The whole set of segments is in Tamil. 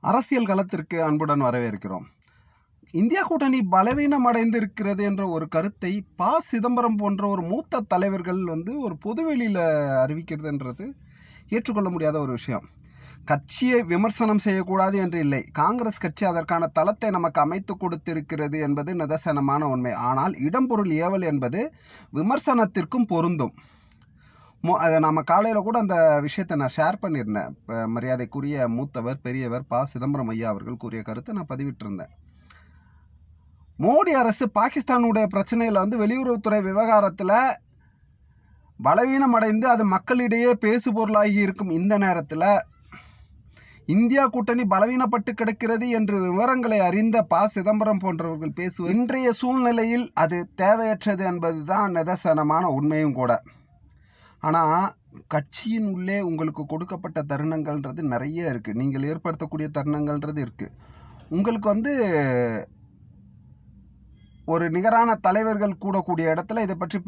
அரசியல் களத்திற்கு அன்புடன் வரவேற்கிறோம். இந்தியா கூட்டணி பலவீனம் அடைந்திருக்கிறது என்ற ஒரு கருத்தை சிதம்பரம் போன்ற ஒரு மூத்த தலைவர்கள் ஒரு பொதுவெளியில் அறிவிக்கிறதுன்றது ஏற்றுக்கொள்ள முடியாத ஒரு விஷயம். கட்சியை விமர்சனம் செய்யக்கூடாது என்று இல்லை. காங்கிரஸ் கட்சி அதற்கான தளத்தை நமக்கு அமைத்து கொடுத்திருக்கிறது என்பது நிதர்சனமான உண்மை. ஆனால் இடம்பொருள் ஏவல் என்பது விமர்சனத்திற்கும் பொருந்தும். அதை நம்ம காலையில் கூட அந்த விஷயத்தை நான் ஷேர் பண்ணியிருந்தேன். மரியாதைக்குரிய மூத்தவர் பெரியவர் சிதம்பரம் ஐயா அவர்கள் கூறிய கருத்தை நான் பதிவிட்டிருந்தேன். மோடி அரசு பாகிஸ்தானுடைய பிரச்சனையில் வெளியுறவுத்துறை விவகாரத்தில் பலவீனம் அடைந்து அது மக்களிடையே பேசுபொருளாகி இருக்கும் இந்த நேரத்தில் இந்தியா கூட்டணி பலவீனப்பட்டு கிடக்கிறது என்று விவரங்களை அறிந்த சிதம்பரம் போன்றவர்கள் பேசுவது இன்றைய சூழ்நிலையில் அது தேவையற்றது என்பதுதான் நிதர்சனமான உண்மையும் கூட. ஆனால் கட்சியின் உள்ளே உங்களுக்கு கொடுக்கப்பட்ட தருணங்கள்ன்றது நிறைய இருக்குது. நீங்கள் ஏற்படுத்தக்கூடிய தருணங்கள்ன்றது இருக்குது. உங்களுக்கு ஒரு நிகரான தலைவர்கள் கூடக்கூடிய இடத்துல இதை பற்றி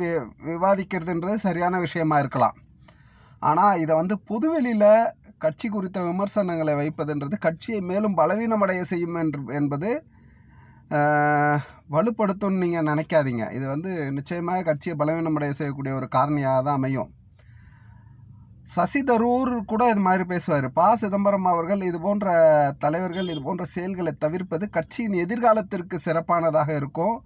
விவாதிக்கிறதுன்றது சரியான விஷயமா இருக்கலாம். ஆனால் இதை பொதுவெளியில் கட்சி குறித்த விமர்சனங்களை வைப்பதுன்றது கட்சியை மேலும் பலவீனமடைய செய்யும் என்பது வலுப்படுத்தும்னு நீங்கள் நினைக்காதீங்க. இது நிச்சயமாக கட்சியை பலவீனமடைய செய்யக்கூடிய ஒரு காரணியாக தான் அமையும். சசி தரூர் கூட இது மாதிரி பேசுவார். சிதம்பரம் அவர்கள் இது போன்ற தலைவர்கள் இது போன்ற செயல்களை தவிர்ப்பது கட்சியின் எதிர்காலத்திற்கு சிறப்பானதாக இருக்கும்.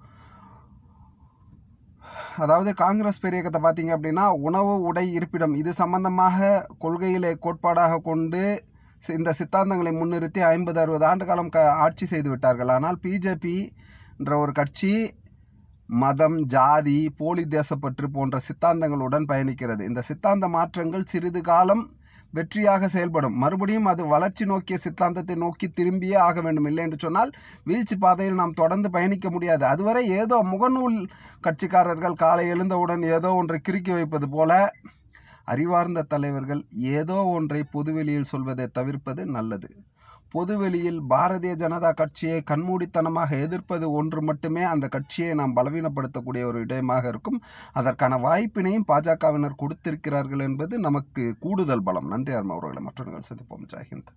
அதாவது காங்கிரஸ் பெரியக்கத்தை பார்த்தீங்க அப்படின்னா உணவு உடை இருப்பிடம் இது சம்பந்தமாக கொள்கையிலே கோட்பாடாக கொண்டு இந்த சித்தாந்தங்களை முன்னிறுத்தி 50-60 ஆண்டு காலம் ஆட்சி செய்து விட்டார்கள். ஆனால் பிஜேபி என்ற ஒரு கட்சி மதம், ஜாதி, போலி தேசப்பற்று போன்ற சித்தாந்தங்களுடன் பயணிக்கிறது. இந்த சித்தாந்த மாற்றங்கள் சிறிது காலம் வெற்றியாக செயல்படும். மறுபடியும் அது வளர்ச்சி நோக்கிய சித்தாந்தத்தை நோக்கி திரும்பியே ஆக வேண்டும். இல்லை என்று சொன்னால் வீழ்ச்சி பாதையில் நாம் தொடர்ந்து பயணிக்க முடியாது. அதுவரை ஏதோ முகநூல் கட்சிக்காரர்கள் காலை எழுந்தவுடன் ஏதோ ஒன்றை கிறுக்கி வைப்பது போல அறிவார்ந்த தலைவர்கள் ஏதோ ஒன்றை பொதுவெளியில் சொல்வதை தவிர்ப்பது நல்லது. பொதுவெளியில் பாரதிய ஜனதா கட்சியை கண்மூடித்தனமாக எதிர்ப்பது ஒன்று மட்டுமே அந்த கட்சியை நாம் பலவீனப்படுத்தக்கூடிய ஒரு இடமாக இருக்கும். அதற்கான வாய்ப்பினையும் பாஜகவினர் கொடுத்திருக்கிறார்கள் என்பது நமக்கு கூடுதல் பலம். நன்றி அவர்களை மற்றவர்கள் சந்திப்போம். ஜெய்ஹிந்த்.